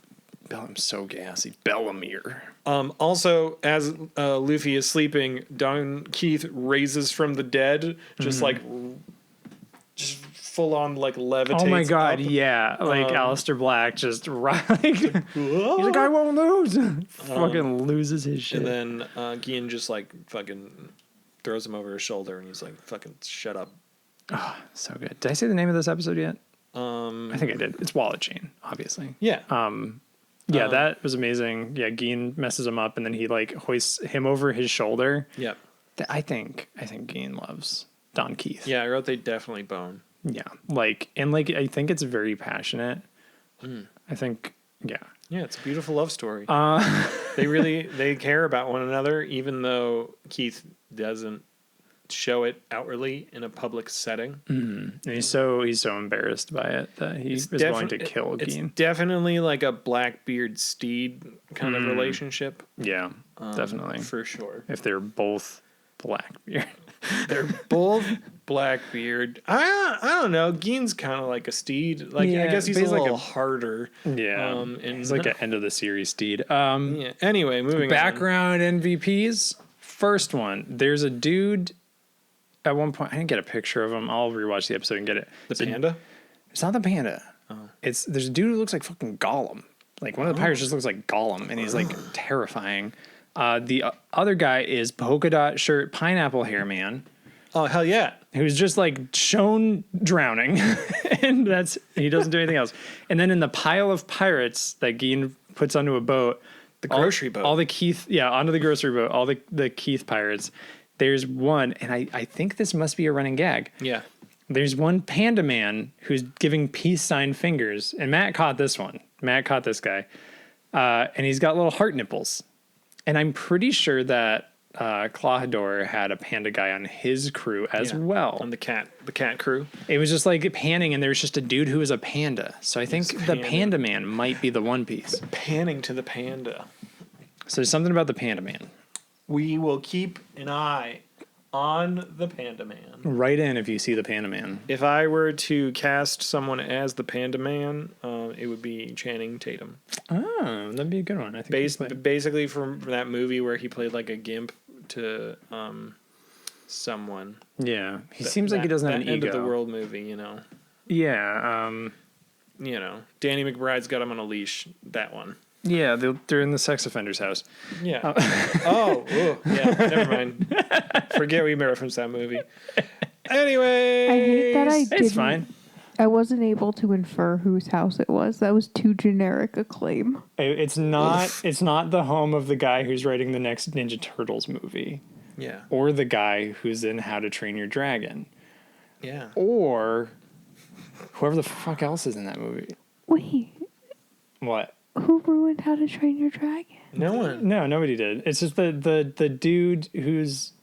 I'm so gassy. Bellamere. Also, as Luffy is sleeping, Don Keith raises from the dead, just just full on like levitates. Oh my god, up. Yeah, like Aleister Black just he's like, I won't lose. Fucking loses his shit. And then Gian just like fucking throws him over his shoulder, and he's like, "Fucking shut up." Oh, so good. Did I say the name of this episode yet? I think I did. It's Wallet Chain, obviously. Yeah. Yeah, that was amazing. Yeah, Gin messes him up, and then he like hoists him over his shoulder. Yep. I think Gin loves Don Keith. Yeah, I wrote they definitely bone. Yeah, like I think it's very passionate. I think yeah, it's a beautiful love story. They care about one another, even though Keith doesn't show it outwardly in a public setting. And he's so embarrassed by it that he is willing to kill Gin. It's definitely like a Blackbeard Steed kind of relationship. Yeah, definitely. For sure. If they're both Blackbeard. They're both Blackbeard. I don't know. Gin's kind of like a Steed. Like, I guess he's a little harder. Yeah. He's like an end of the series Steed. Yeah. Anyway, moving background on. MVPs. First one. There's a dude at one point, I didn't get a picture of him. I'll rewatch the episode and get it. The panda? It's not the panda. Oh. There's a dude who looks like fucking Gollum. Like one of the pirates just looks like Gollum, and he's like terrifying. The other guy is polka dot shirt, pineapple hair man. Oh, hell yeah. Who's just like shown drowning, and he doesn't do anything else. And then in the pile of pirates that Geen puts onto a boat, the grocery boat, all the Keith, onto the grocery boat, all the Keith pirates. There's one, and I think this must be a running gag. Yeah. There's one panda man who's giving peace sign fingers, and Matt caught this one. Matt caught this guy, and he's got little heart nipples. And I'm pretty sure that Clawhador had a panda guy on his crew as well. On the cat crew. It was just like panning, and there was just a dude who was a panda. So I think the panda man might be the One Piece. Panning to the panda. So there's something about the panda man. We will keep an eye on the panda man. Write in if you see the panda man. If I were to cast someone as the panda man, it would be Channing Tatum. Oh, that'd be a good one. I think basically from that movie where he played like a gimp to someone. Yeah, he seems like he doesn't have an end ego. Of the world movie, you know. Yeah. You know, Danny McBride's got him on a leash. That one. Yeah, they're in the sex offender's house. Yeah. Yeah. Never mind. Forget we referenced that movie. Anyway, I hate that I didn't. It's fine. I wasn't able to infer whose house it was. That was too generic a claim. It's not. It's not the home of the guy who's writing the next Ninja Turtles movie. Yeah. Or the guy who's in How to Train Your Dragon. Yeah. Or whoever the fuck else is in that movie. Wait. What? Who ruined How to Train Your Dragon? No one. No, nobody did. It's just the dude who's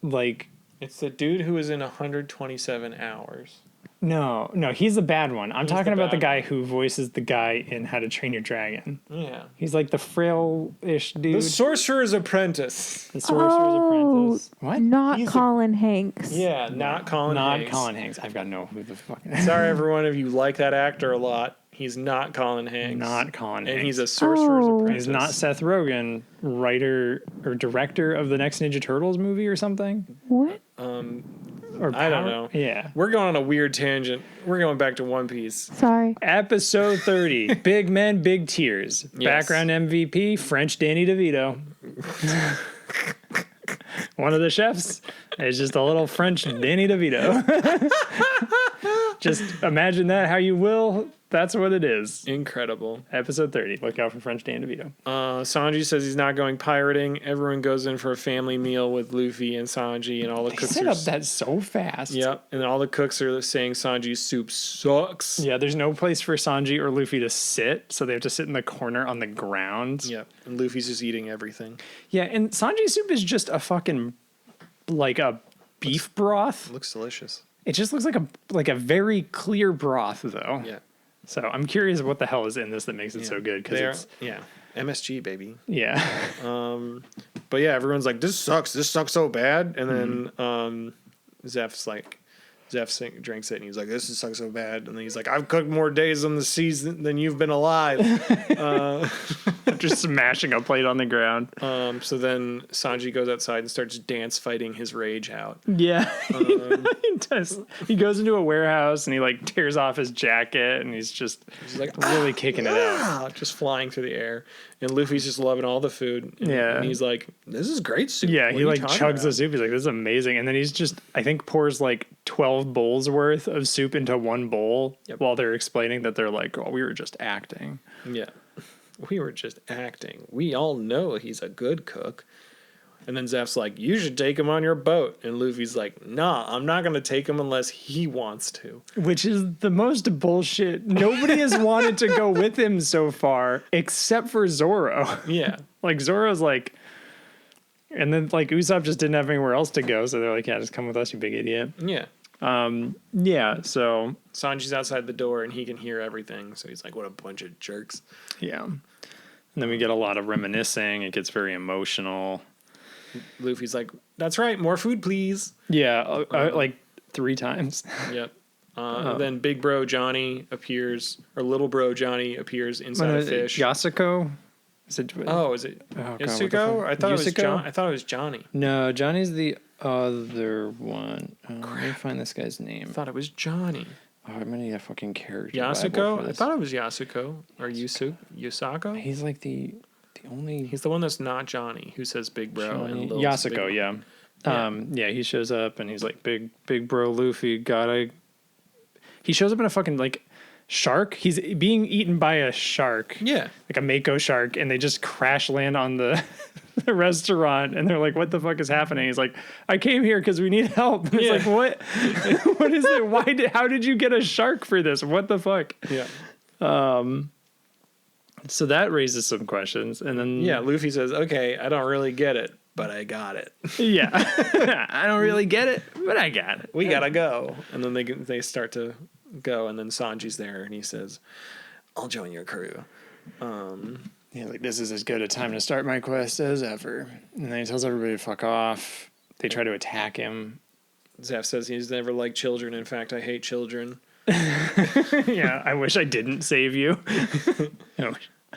like. It's the dude who was in 127 hours. No, he's the bad one. I'm talking the about the bad guy one. who voices the guy in How to Train Your Dragon. Yeah. He's like the frail-ish dude. The Sorcerer's Apprentice. The Sorcerer's Apprentice. What? Not He's Colin Hanks. Yeah, not Colin Not Hanks. Colin Hanks. I've got no who the fuck. Sorry, everyone, if you like that actor a lot. He's not Colin Hanks. Not Colin Hanks. And he's a Sorcerer's Apprentice. He's not Seth Rogen, writer or director of the next Ninja Turtles movie or something. What? Or I don't know. Yeah. We're going on a weird tangent. We're going back to One Piece. Sorry. Episode 30. Big Men, Big Tears. Yes. Background MVP, French Danny DeVito. One of the chefs is just a little French Danny DeVito. Just imagine that how you will. That's what it is. Incredible. Episode 30. Look out for French Dan DeVito. Sanji says he's not going pirating. Everyone goes in for a family meal with Luffy and Sanji, and all the They cooks set are... up that so fast. Yep, and all the cooks are saying Sanji's soup sucks. Yeah, there's no place for Sanji or Luffy to sit, so they have to sit in the corner on the ground. Yep, and Luffy's just eating everything. Yeah, and Sanji's soup is just a fucking, like a beef broth. It looks delicious. It just looks like a very clear broth, though. Yeah. So I'm curious what the hell is in this that makes it so good. Because MSG, baby. Yeah. But yeah, everyone's like, this sucks so bad. And then Zeph drinks it and he's like, this sucks so bad. And then he's like, I've cooked more days on the seas than you've been alive. Just smashing a plate on the ground. So then Sanji goes outside and starts dance fighting his rage out. Yeah. He does. He goes into a warehouse and he like tears off his jacket and he's like really kicking it out. Just flying through the air. And Luffy's just loving all the food. And he's like, this is great soup. Yeah, What he are like you talking chugs about? the soup. He's like, this is amazing. And then he's just, I think, pours like 12 bowls worth of soup into one bowl while they're explaining that they're like, oh, we were just acting. Yeah. We were just acting. We all know he's a good cook. And then Zeph's like, you should take him on your boat. And Luffy's like, nah, I'm not going to take him unless he wants to. Which is the most bullshit. Nobody has wanted to go with him so far except for Zoro. Yeah. Like Zoro's like, and then like Usopp just didn't have anywhere else to go. So they're like, yeah, just come with us, you big idiot. Yeah. Yeah, so Sanji's outside the door and he can hear everything. So he's like, what a bunch of jerks. yeah. And then we get a lot of reminiscing. It gets very emotional. Luffy's like, that's right, more food, please. Yeah, like 3 times. Yep. Then big bro Johnny appears, or little bro Johnny appears inside a fish. Yasuko? Is it? Oh, is it God, what the Yasuko? fuck? I thought it was Yusuko? John. I thought it was Johnny. No, Johnny's the other one. Let me find this guy's name. I thought it was Johnny. Oh, I'm gonna need a fucking character. Yasuko? I thought it was Yasuko. Or Yusako? He's like the only... He's the one that's not Johnny, who says big bro. Johnny. And Lil's Yasuko, big yeah. Yeah. He shows up and he's like, big bro Luffy, he shows up in a fucking like shark. He's being eaten by a shark. Yeah. Like a mako shark, and they just crash land on the the restaurant, and they're like, what the fuck is happening? He's like, I came here because we need help. And it's like, what? What is it? How did you get a shark for this? What the fuck? Yeah. So that raises some questions. And then Luffy says, okay, I don't really get it, but I got it. Yeah. I don't really get it, but I got it. We gotta go. And then they start to go, and then Sanji's there, and he says, I'll join your crew. Like, this is as good a time to start my quest as ever. And then he tells everybody to fuck off. They try to attack him. Zeph says he's never liked children. In fact, I hate children. Yeah, I wish I didn't save you.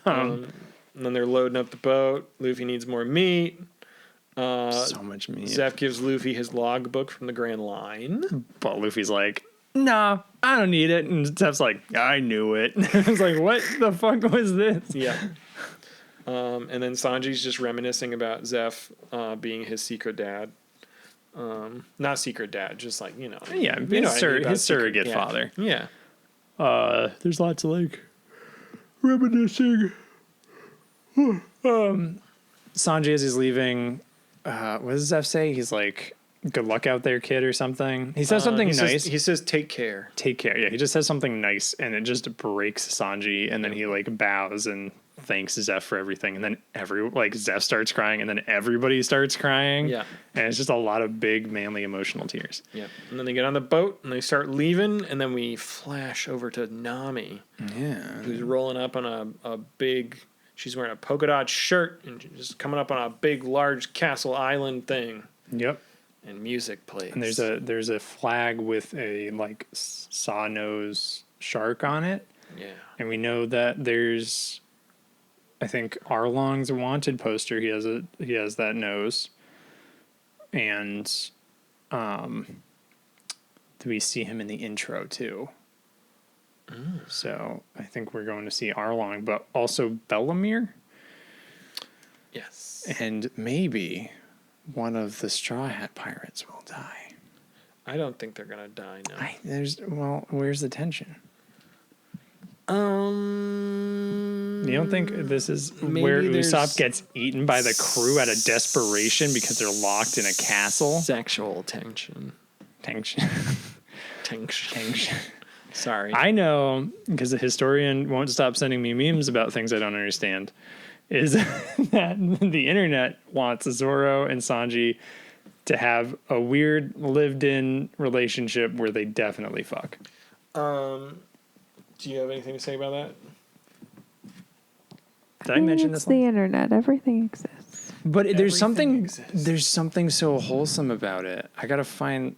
And then they're loading up the boat. Luffy needs more meat. So much meat. Zeph gives Luffy his logbook from the Grand Line. But Luffy's like, no, I don't need it. And Zeph's like, I knew it. I was like, what the fuck was this? Yeah. And then Sanji's just reminiscing about Zeph being his secret dad. Not secret dad, just like, Yeah, his surrogate father. Yeah. There's lots of like reminiscing. Sanji, as he's leaving, what does Zeph say? He's like, good luck out there, kid, or something. He says something nice. He says, take care. Take care. Yeah, he just says something nice, and it just breaks Sanji, and then he like bows and thanks Zeph for everything, and then Zeph starts crying, and then everybody starts crying. Yeah. And it's just a lot of big, manly, emotional tears. Yeah. And then they get on the boat, and they start leaving, and then we flash over to Nami. Yeah. Who's rolling up on a big... She's wearing a polka dot shirt, and just coming up on a big, large castle island thing. Yep. And music plays. And there's a flag with a like saw nose shark on it. Yeah. And we know that there's, I think, Arlong's wanted poster. He has that nose. And we see him in the intro too. So I think we're going to see Arlong, but also Bellamere. Yes. And maybe one of the Straw Hat Pirates will die. I don't think they're gonna die now. Where's the tension? You don't think this is where Usopp gets eaten by the crew out of desperation because they're locked in a castle? Sexual tension. Tension. Sorry. I know, because the historian won't stop sending me memes about things I don't understand, is that the internet wants Zoro and Sanji to have a weird lived-in relationship where they definitely fuck. Do you have anything to say about that? Did I mention it's this the one? internet. Everything exists. But there's Everything something there's so wholesome about it. I gotta find.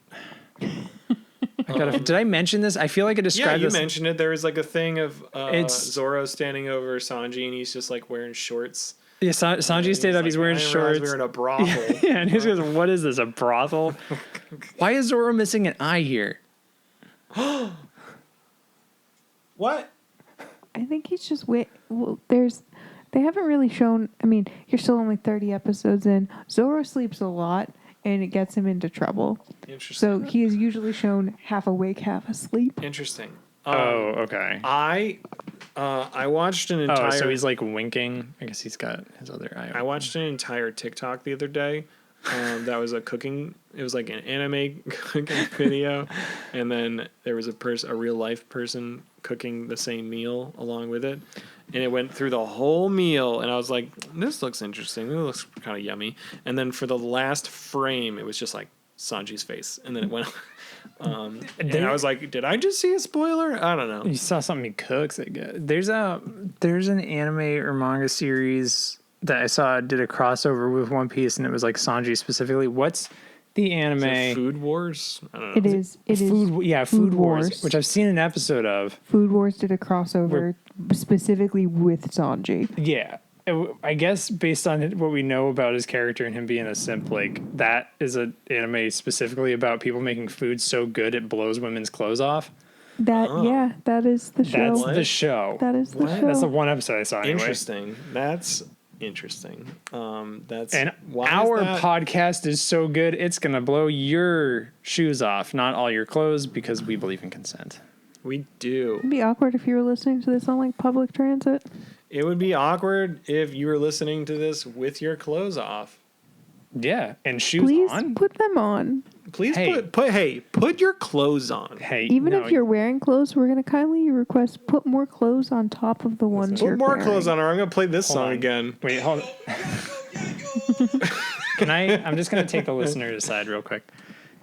Did I mention this? I feel like I described this. Yeah, you mentioned it. There was like a thing of Zoro standing over Sanji, and he's just like wearing shorts. Yeah, Sanji stayed up. He's wearing shorts. We're in a brothel. Yeah, and he goes, "What is this? A brothel? Why is Zoro missing an eye here?" What? I think he's just they haven't really shown. I mean, you're still only 30 episodes in. Zoro sleeps a lot, and it gets him into trouble. Interesting. So he is usually shown half awake, half asleep. Interesting. Okay. I watched an entire. Oh, so he's like winking. I guess he's got his other eye. I watched an entire TikTok the other day. That was a cooking. It was like an anime cooking video, and then there was a real life person cooking the same meal along with it, and it went through the whole meal. And I was like, "This looks interesting. It looks kind of yummy." And then for the last frame, it was just like Sanji's face, and then it went. And I was like, "Did I just see a spoiler? I don't know." You saw something he cooks. I guess. There's an anime or manga series that I saw did a crossover with One Piece, and it was like Sanji specifically. What's the anime? Is it Food Wars? I don't know. It is Food Wars, which I've seen an episode of. Food Wars did a crossover specifically with Sanji. Yeah. I guess based on what we know about his character and him being a simp, like that is an anime specifically about people making food so good it blows women's clothes off. That is the show. That's the show. That is the show. That's the one episode I saw. Anyway. Interesting. That's interesting. That's and our podcast is so good it's gonna blow your shoes off, not all your clothes, because we believe in consent. We do. It'd be awkward if you were listening to this on like public transit. It would be awkward if you were listening to this with your clothes off. Yeah, and shoes Please on. put them on. Please put your clothes on. Hey, Even if you're wearing clothes, we're gonna kindly request put more clothes on top of the ones you're Put more wearing. clothes on, or I'm gonna play this Hold song on. again. Wait, hold on. Can I'm just gonna take the listener aside real quick.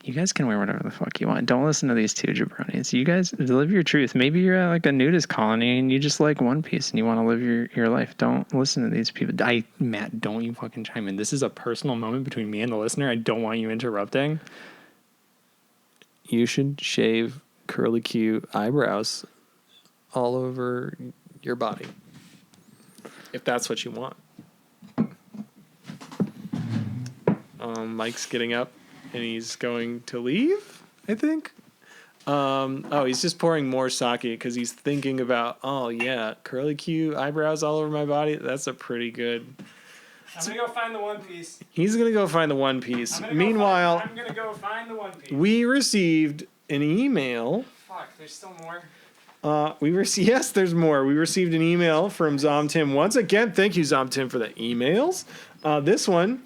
You guys can wear whatever the fuck you want. Don't listen to these two jabronis. You guys live your truth. Maybe you're at like a nudist colony and you just like One Piece and you want to live your life. Don't listen to these people. Matt, don't you fucking chime in. This is a personal moment between me and the listener. I don't want you interrupting. You should shave curly Q eyebrows all over your body, if that's what you want. Mike's getting up and he's going to leave, I think. He's just pouring more sake because he's thinking about, curly Q eyebrows all over my body. That's a pretty good. I'm gonna go find the One Piece. He's gonna go find the One Piece. Meanwhile, I'm gonna go find the One Piece. we received an email. Fuck, there's still more. Yes, there's more. We received an email from Zomtim once again. Thank you, Zomtim, for the emails. This one,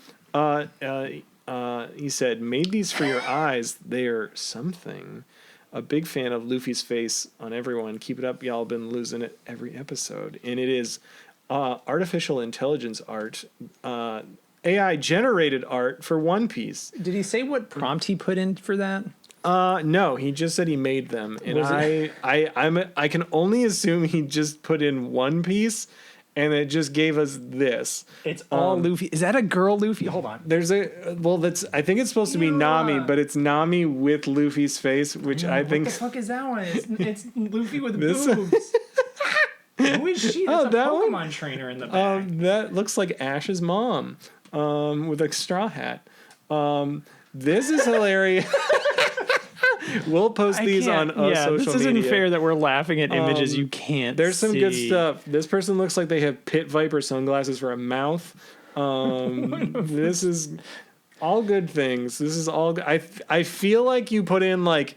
he said, "Made these for your eyes. They are something. A big fan of Luffy's face on everyone. Keep it up, y'all. Been losing it every episode." And it is artificial intelligence art, AI generated art for One Piece. Did he say what prompt he put in for that? No, he just said he made them, and I can only assume he just put in One Piece, and it just gave us this. It's all Luffy. Is that a girl Luffy? Hold on. There's I think it's supposed to be Nami, but it's Nami with Luffy's face, which I think. What the fuck is that one? It's Luffy with boobs. Who is she? That's a that Pokemon one? trainer in the back. That looks like Ash's mom, with a straw hat. This is hilarious. We'll post these on social media. This isn't fair that we're laughing at images you can't There's some see. good stuff. This person looks like they have Pit Viper sunglasses for a mouth. This is all good things. This is all. I feel like you put in like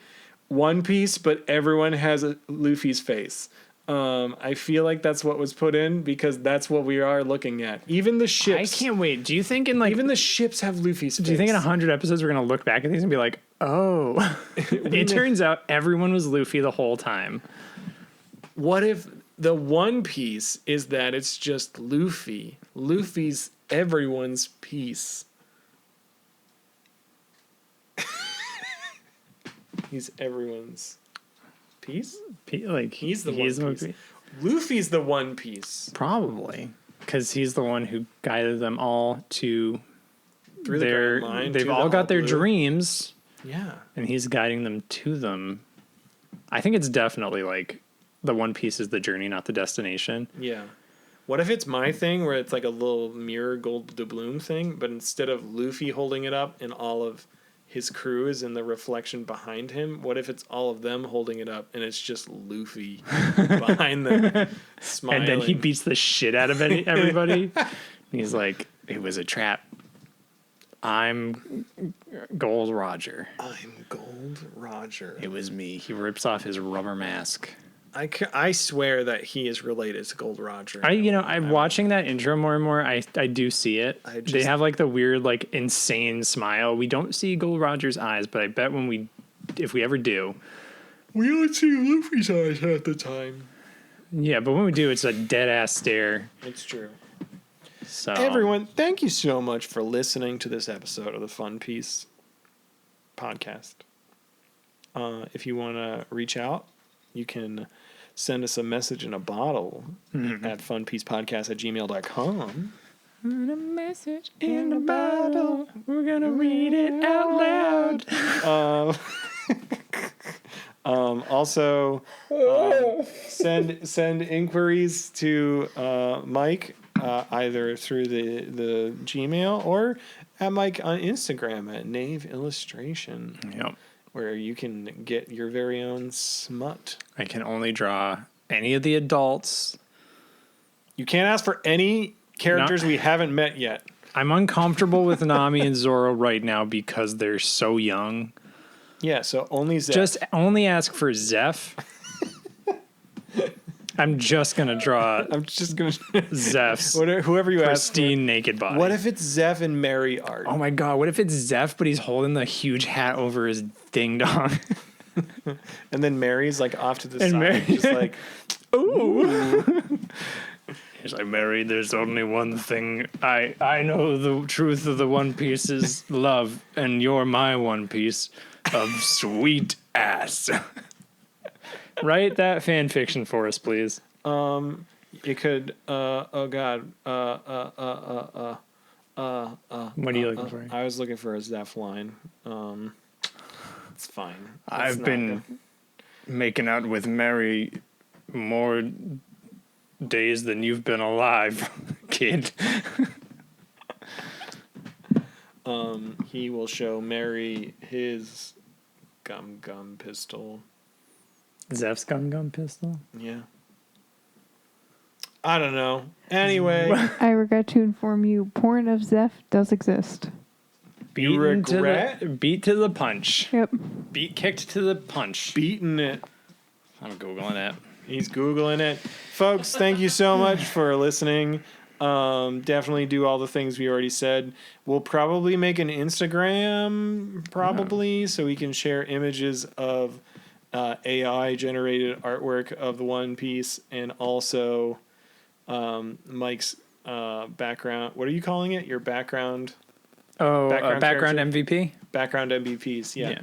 One Piece, but everyone has a Luffy's face. I feel like that's what was put in because that's what we are looking at. Even the ships. I can't wait. Do you think in like Even the ships have Luffy's face. Do you think in 100 episodes we're gonna look back at these and be like, oh, it turns out everyone was Luffy the whole time? What if the One Piece is that it's just Luffy? Luffy's everyone's piece. He's everyone's piece? He's the One Piece. Luffy's the One Piece. Probably. Because he's the one who guided them all to Through the Grand Line. They've to all the got their Blue. dreams. Yeah. And he's guiding them to them. I think it's definitely like the One Piece is the journey, not the destination. Yeah. What if it's my thing where it's like a little mirror gold doubloon thing, but instead of Luffy holding it up and all of his crew is in the reflection behind him, what if it's all of them holding it up and it's just Luffy behind them smiling? And then he beats the shit out of everybody. He's like, it was a trap. I'm Gold Roger. I'm Gold Roger. It was me. He rips off his rubber mask. I swear that he is related to Gold Roger. I'm watching that intro more and more. I do see it. They have like the weird, like insane smile. We don't see Gold Roger's eyes, but I bet if we ever do, we only see Luffy's eyes half the time. Yeah, but when we do, it's a dead ass stare. It's true. So everyone, thank you so much for listening to this episode of the Fun Piece podcast. If you want to reach out, you can send us a message in a bottle at funpiecePodcast@gmail.com. A message in a bottle. We're gonna read it out loud. Also, send inquiries to Mike either through the Gmail or at Mike on Instagram at Nave Illustration. Yep. Where you can get your very own smut. I can only draw any of the adults. You can't ask for any characters we haven't met yet. I'm uncomfortable with Nami and Zoro right now because they're so young. Yeah, so only Zeph. Just only ask for Zeph. I'm just going to draw I'm just going to... Zeph's whoever you ask pristine naked body. What if it's Zeph and Mary art? Oh my God, what if it's Zeph, but he's holding the huge hat over his ding-dong? And then Mary's like off to the And side. Mary- Just like, Ooh. He's like, Mary, there's only one thing. I know the truth of the One Piece is love, and you're my One Piece of sweet ass. Write that fan fiction for us, please. it could, oh God. What are you looking for? I was looking for a Zeph line. It's fine. I've been making out with Mary more days than you've been alive, kid. He will show Mary his gum pistol. Zeph's gum pistol? Yeah. I don't know. Anyway. I regret to inform you, porn of Zeph does exist. You regret? Beat to the punch. Yep. Kicked to the punch. Beating it. I'm Googling it. He's Googling it. Folks, thank you so much for listening. Definitely do all the things we already said. We'll probably make an Instagram, so we can share images of AI-generated artwork of the One Piece and also Mike's background. What are you calling it? Your background? Oh, Background background MVP? Background MVPs, yeah.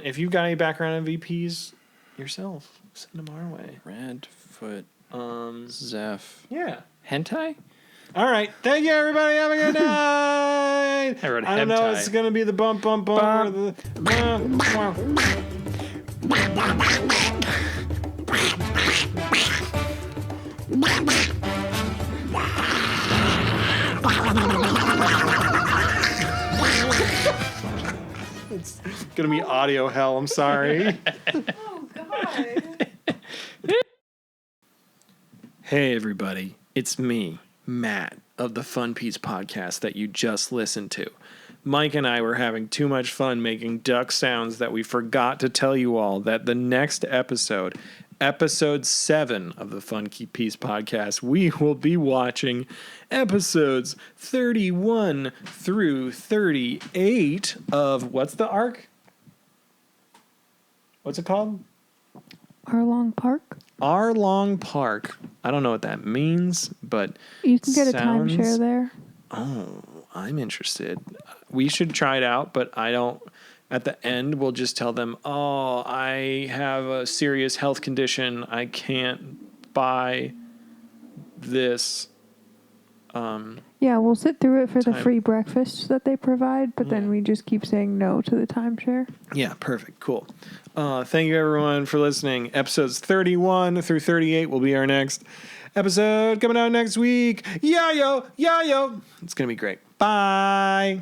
If you've got any background MVPs yourself, send them our way. Redfoot. Zeph. Yeah. Hentai? All right. Thank you, everybody. Have a good night. I wrote I don't know. hentai. It's going to be the bump. Or the, It's going to be audio hell. I'm sorry. Oh, God. Hey, everybody. It's me, Matt, of the Fun Piece podcast that you just listened to. Mike and I were having too much fun making duck sounds that we forgot to tell you all that the next episode, episode 7 of the Fun Piece podcast, we will be watching episodes 31 through 38 of, what's the arc? What's it called? Arlong Park? Arlong Park. I don't know what that means, but You can get a sounds- timeshare there. Oh, I'm interested. We should try it out, but I don't. At the end, we'll just tell them, oh, I have a serious health condition. I can't buy this. Yeah, we'll sit through it for the Time. free breakfast that they provide, but then we just keep saying no to the timeshare. Yeah, perfect. Cool. Thank you, everyone, for listening. Episodes 31 through 38 will be our next episode coming out next week. Yeah, yo. It's going to be great. Bye.